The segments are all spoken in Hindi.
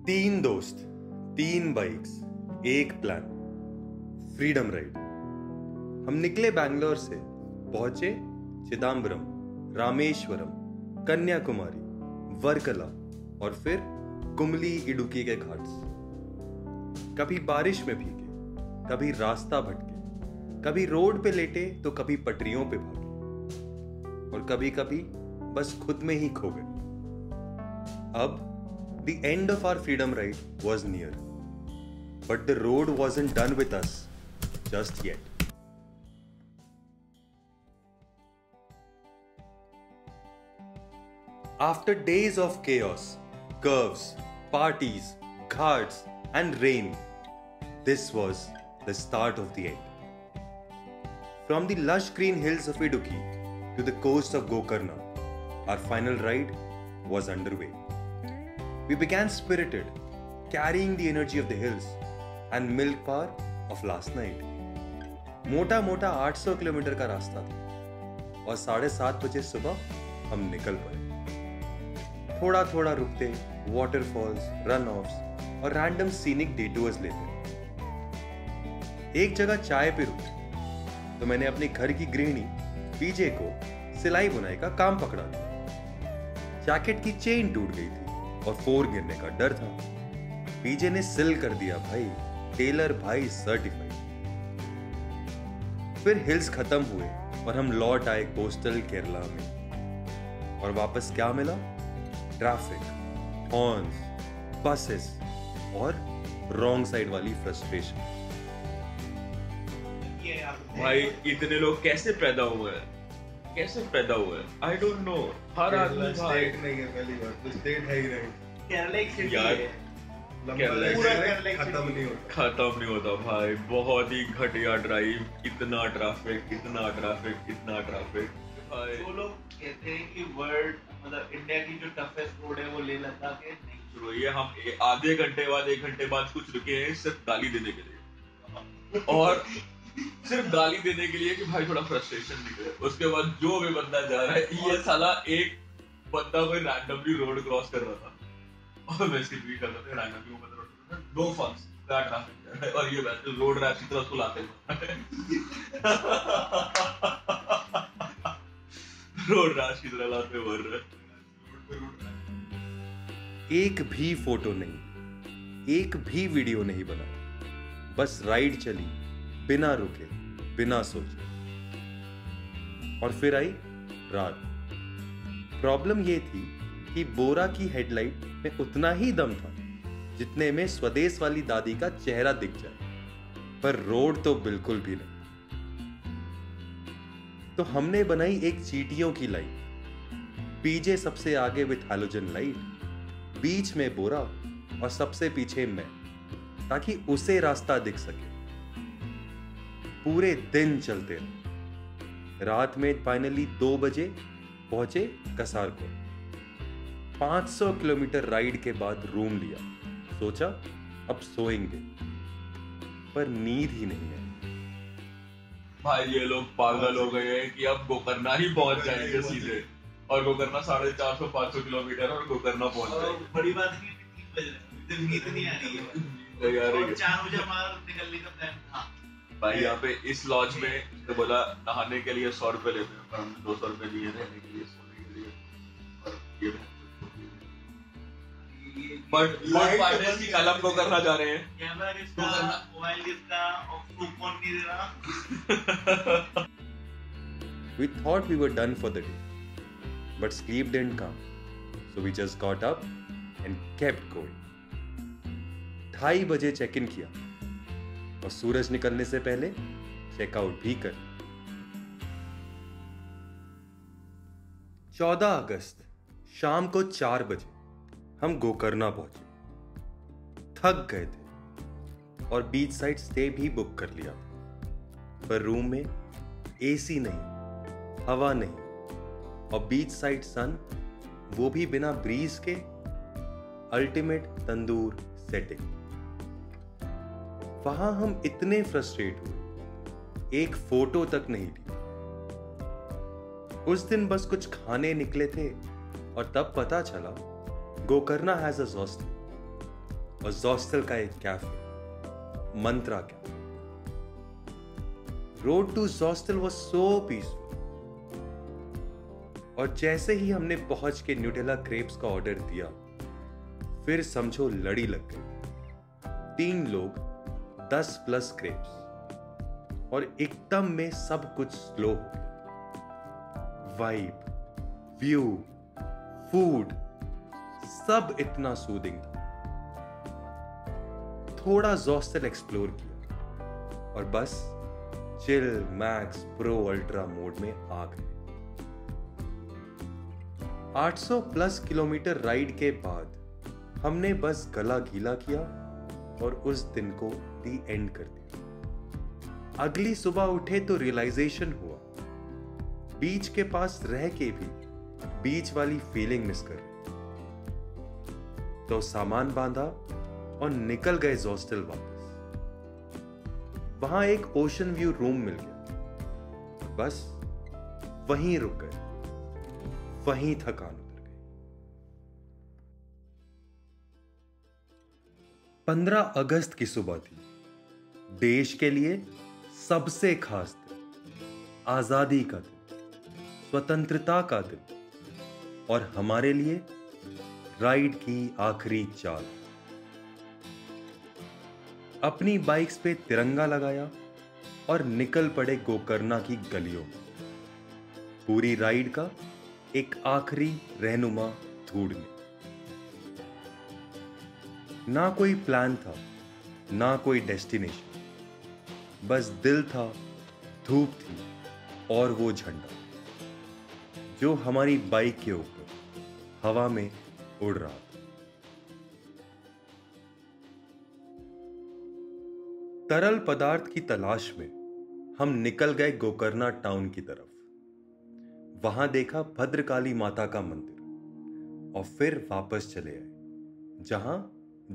तीन दोस्त, तीन बाइक्स, एक प्लान, फ्रीडम राइड। हम निकले बैंगलोर से, पहुंचे चिदम्बरम, रामेश्वरम, कन्याकुमारी, वर्कला और फिर कुमली इडुक्की के घाट्स। कभी बारिश में भीगे, कभी रास्ता भटके, कभी रोड पे लेटे तो कभी पटरियों पे भागे और कभी कभी बस खुद में ही खो गए। अब the end of our freedom ride was near, but the road wasn't done with us just yet. After days of chaos, curves, parties, ghats, and rain, this was the start of the end. From the lush green hills of Idukki to the coast of Gokarna, our final ride was underway. We began spirited, carrying the energy of the hills and milk power of last night. मोटा मोटा 800 किलोमीटर का रास्ता था और 7:30 बजे सुबह हम निकल पड़े। थोड़ा थोड़ा रुकते, वाटरफॉल्स, रन ऑफ्स और रैंडम सीनिक डेटूर्स लेते। एक जगह चाय पे रुके तो मैंने अपने घर की गृहिणी पीजे को सिलाई बुनाई का काम पकड़ा दिया। जैकेट की चेन टूट गई थी और फोर गिरने का डर था। पीजे ने सिल कर दिया भाई, टेलर भाई सर्टिफाइड। फिर हिल्स खत्म हुए और हम लौट आए कोस्टल केरला में। और वापस क्या मिला? ट्रैफिक, हॉर्न्स, बसेस और रॉन्ग साइड वाली फ्रस्ट्रेशन। भाई इतने लोग कैसे पैदा हुए हैं? I don't know. हर आदमी स्टेट नहीं है, पहली बात तो स्टेट है ही नहीं। केरला एक सिटी यार, है, पूरा केरला एक खत्म city नहीं होता। भाई, बहुत ही घटिया ड्राइव, इतना ट्रैफिक भाई। वो लोग कहते हैं कि वर्ल्ड मतलब इंडिया की जो टफेस्ट रोड है वो लेह लद्दाख है। नहीं, शुरू ये हम आधे घंटे बाद 1 घंटे बाद कुछ रुके हैं सिर्फ गाली देने के लिए और सिर्फ गाली देने के लिए कि भाई थोड़ा फ्रस्ट्रेशन निकले। उसके बाद जो भी बंदा जा रहा है, ये साला एक बंदा कोई रैंडमली रोड क्रॉस कर रहा था और मैं इसकी ट्वीट कर रहा था रैंडमली वो बंदा रोड क्रॉस कर रहा है, नो फंस दैट ट्रैफिक और ये वैसे रोड रैश की तरह उसको लाते रोड रैश की तरह लाते मर रहे। एक भी फोटो नहीं, एक भी वीडियो नहीं बना, बस राइड चली बिना रुके, बिना सोचे। और फिर आई रात। प्रॉब्लम यह थी कि बोरा की हेडलाइट में उतना ही दम था जितने में स्वदेश वाली दादी का चेहरा दिख जाए, पर रोड तो बिल्कुल भी नहीं। तो हमने बनाई एक चींटियों की लाइन। पीजे सबसे आगे विथ हैलोजन लाइट, बीच में बोरा और सबसे पीछे मैं, ताकि उसे रास्ता दिख सके। पूरे दिन चलते रहे। रात में फाइनली 2 बजे पहुंचे कसारकोट। 500 किलोमीटर राइड के बाद रूम लिया। सोचा अब सोएंगे, पर नींद ही नहीं है। भाई ये लोग पागल हो गए हैं कि अब गोकर्णा ही पहुंच जाएंगे सीधे, और गोकर्णा 450-500 किलोमीटर और गोकर्णा पहुंच और जाएंगे। बड़ी बात है कि 3 बज रहे हैं, नींद नहीं आ रही है और 4 बजे हमारा निकलने का प्लान था। भाई यहाँ पे इस लॉज में तो बोला नहाने के लिए 100 रुपए लेते हैं, पर हमने 200 रुपए दिए रहने के लिए, सोने के लिए। और ये बट फाइनेंस की कलम को करना जा रहे हैं। कैमरा किसका, मोबाइल किसका और प्रूफ कौन नहीं दे रहा। We thought we were done for the day, but sleep didn't come, so we just got up and kept going. 2:30 बजे चेक इन किया और सूरज निकलने से पहले चेकआउट भी कर। 14 अगस्त शाम को 4 बजे हम गोकर्णा पहुंचे। थक गए थे और बीच साइड स्टे भी बुक कर लिया था, पर रूम में एसी नहीं, हवा नहीं और बीच साइड सन, वो भी बिना ब्रीज के। अल्टीमेट तंदूर सेटिंग। वहां हम इतने फ्रस्ट्रेट हुए, एक फोटो तक नहीं ली। उस दिन बस कुछ खाने निकले थे और तब पता चला गोकर्णा हैज अ हॉस्टल। और जॉस्टल का एक cafe, Mantra cafe. Road to Zostel was so peaceful. और जैसे ही हमने पहुंच के न्यूटेला क्रेप्स का ऑर्डर दिया, फिर समझो लड़ी लग गई। 3 लोग, 10+ क्रेप्स, और एकदम में सब कुछ स्लो हो गया। वाइब, व्यू, फूड, सब इतना सूदिंग था। थोड़ा जॉस्टल एक्सप्लोर किया और बस chill, max, pro, ultra mode में आ गए। 800+ किलोमीटर राइड के बाद हमने बस गला गीला किया और उस दिन को दी एंड कर दिया। अगली सुबह उठे तो रियलाइजेशन हुआ, बीच के पास रह के भी बीच वाली फीलिंग मिस कर रहे। तो सामान बांधा और निकल गए जॉस्टल वापस। वहां एक ओशन व्यू रूम मिल गया, बस वहीं रुक गए, वहीं थकान उतर गई। 15 अगस्त की सुबह थी, देश के लिए सबसे खास दिन, आजादी का दिन, स्वतंत्रता का दिन, और हमारे लिए राइड की आखिरी चाल। अपनी बाइक्स पे तिरंगा लगाया और निकल पड़े गोकर्णा की गलियों में, पूरी राइड का एक आखिरी रहनुमा ढूंढने। ना कोई प्लान था, ना कोई डेस्टिनेशन, बस दिल था, धूप थी और वो झंडा जो हमारी बाइक के ऊपर हवा में उड़ रहा था। तरल पदार्थ की तलाश में हम निकल गए गोकर्णा टाउन की तरफ। वहां देखा भद्रकाली माता का मंदिर और फिर वापस चले आए जहां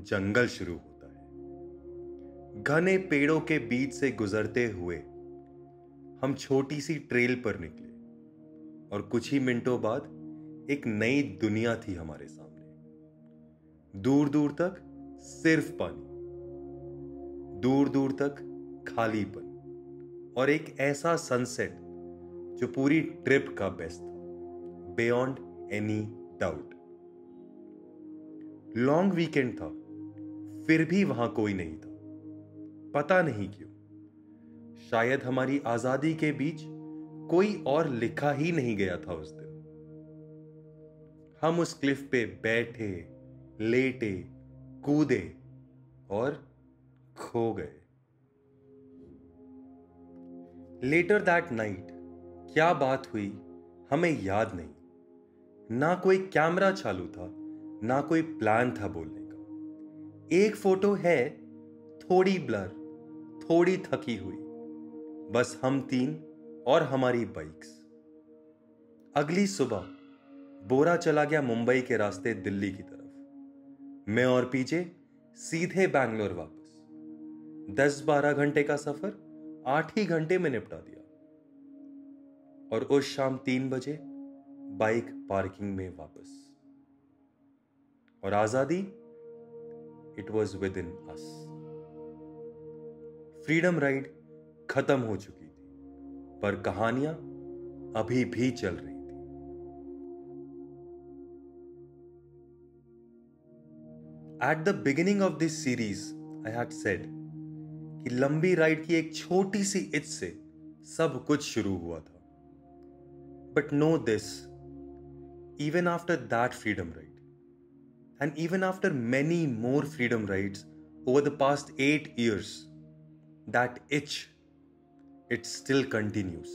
जंगल शुरू होता है। घने पेड़ों के बीच से गुजरते हुए हम छोटी सी ट्रेल पर निकले और कुछ ही मिनटों बाद एक नई दुनिया थी हमारे सामने। दूर दूर तक सिर्फ पानी, दूर दूर तक खालीपन और एक ऐसा सनसेट जो पूरी ट्रिप का बेस्ट था, beyond any doubt. Long weekend था, फिर भी वहां कोई नहीं था। पता नहीं क्यों, शायद हमारी आजादी के बीच कोई और लिखा ही नहीं गया था उस दिन। हम उस क्लिफ पे बैठे, लेटे, कूदे और खो गए। लेटर दैट नाइट क्या बात हुई हमें याद नहीं। ना कोई कैमरा चालू था, ना कोई प्लान था बोलने का। एक फोटो है, थोड़ी ब्लर, थोड़ी थकी हुई, बस हम 3 और हमारी बाइक्स। अगली सुबह बोरा चला गया मुंबई के रास्ते दिल्ली की तरफ। मैं और पीछे सीधे बैंगलोर वापस। 10-12 घंटे का सफर 8 ही घंटे में निपटा दिया। और उस शाम 3 बजे बाइक पार्किंग में वापस। और आजादी, it was with in us. Freedom ride खत्म हो चुकी थी, पर कहानियां अभी भी चल रही थी। At the beginning of this series, I had said कि लंबी राइड की एक छोटी सी इच से सब कुछ शुरू हुआ था। But know this, even after that freedom ride, and even after many more freedom rides over the past 8 years, that itch, it still continues.